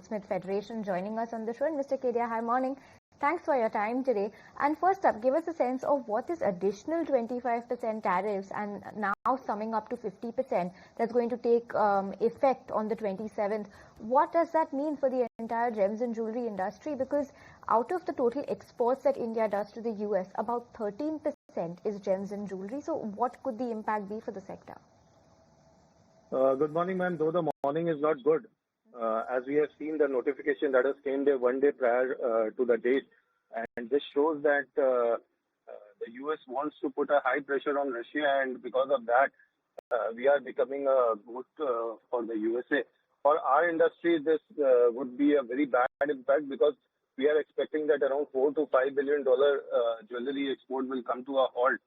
Goldsmith Federation, joining us on the show. And Mr. Kedia, hi, morning. Thanks for your time today. And first up, give us a sense of what this additional 25% tariffs and now summing up to 50% that's going to take effect on the 27th. What does that mean for the entire gems and jewelry industry? Because out of the total exports that India does to the US, about 13% is gems and jewelry. So what could the impact be for the sector? Good morning, ma'am. Though the morning is not good, as we have seen the notification that has came there one day prior to the date, and this shows that the US wants to put a high pressure on Russia, and because of that, we are becoming a good for the USA. For our industry, this would be a very bad impact because we are expecting that around $4 to $5 billion jewelry export will come to a halt,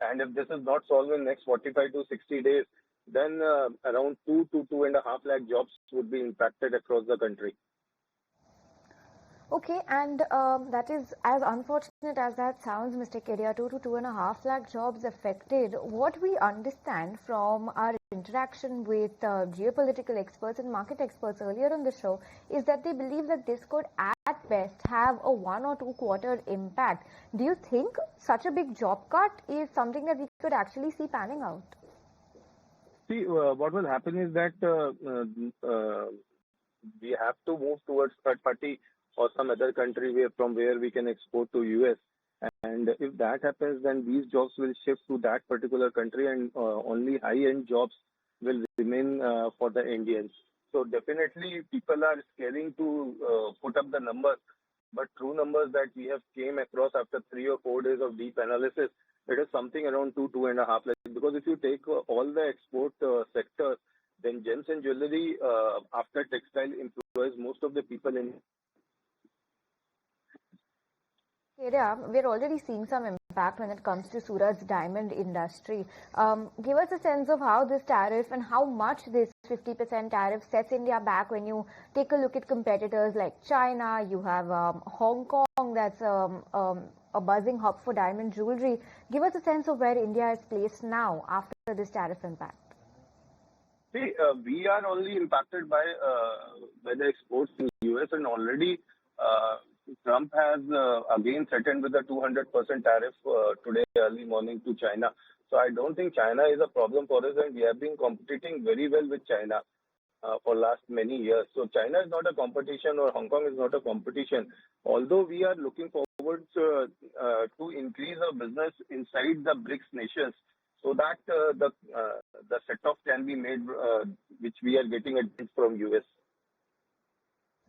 and if this is not solved in the next 45 to 60 days, then around 2 to 2.5 lakh jobs would be impacted across the country. Okay, and that is as unfortunate as that sounds, Mr. Kedia. 2 to 2.5 lakh jobs affected. What we understand from our interaction with geopolitical experts and market experts earlier on the show is that they believe that this could at best have a 1 or 2 quarter impact. Do you think such a big job cut is something that we could actually see panning out? See, what will happen is that we have to move towards third party or some other country from where we can export to US. And if that happens, then these jobs will shift to that particular country, and only high-end jobs will remain for the Indians. So definitely people are scaling to put up the numbers, but true numbers that we have came across after 3 or 4 days of deep analysis, it is something around 2.5 lakhs. Because if you take all the export sectors, then gems and jewelry after textile employs most of the people in. Kedia, we're already seeing some impact when it comes to Surat's diamond industry. Give us a sense of how this tariff and how much this 50% tariff sets India back when you take a look at competitors like China. You have Hong Kong, that's a buzzing hub for diamond jewelry. Give us a sense of where India is placed now after this tariff impact. See, we are only impacted by the exports in the US, and already Trump has again threatened with a 200% tariff today early morning to China. So I don't think China is a problem for us, and we have been competing very well with China for last many years. So China is not a competition, or Hong Kong is not a competition. Although we are looking forward to increase our business inside the BRICS nations, so that the set-off can be made, which we are getting a hint from US.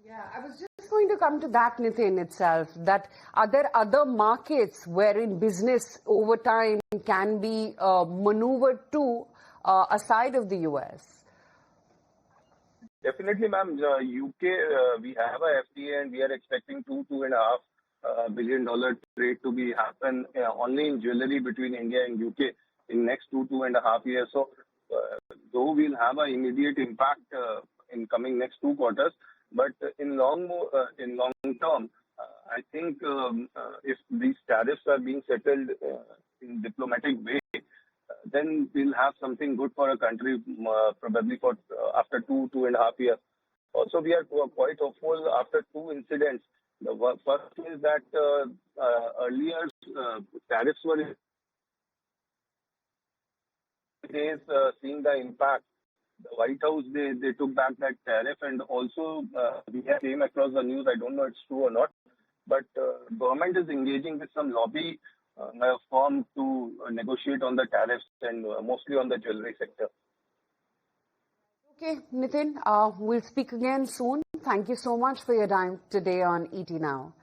Yeah, I was just going to come to that, Nitin, itself, that are there other markets wherein business over time can be maneuvered to aside of the US? Definitely, ma'am. UK, we have a FTA, and we are expecting $2.5 billion trade to be happen only in jewelry between India and UK in next 2.5 years. So, though we'll have an immediate impact in coming next 2 quarters, but in long term, I think if these tariffs are being settled in diplomatic way, then we'll have something good for a country, probably for after 2.5 years. Also, we are quite hopeful after 2 incidents. The first is that earlier tariffs were seeing the impact. The White House, they took back that tariff, and also we have came across the news, I don't know if it's true or not, but government is engaging with some lobby firm to negotiate on the tariffs, and mostly on the jewelry sector. Okay, Nitin, we'll speak again soon. Thank you so much for your time today on ET Now.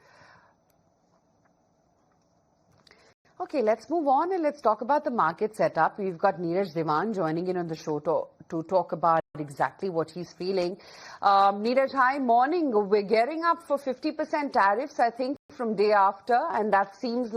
Okay, let's move on and let's talk about the market setup. We've got Neeraj Diwan joining in on the show to talk about exactly what he's feeling. Neeraj, hi, morning. We're gearing up for 50% tariffs, I think, from day after, and that seems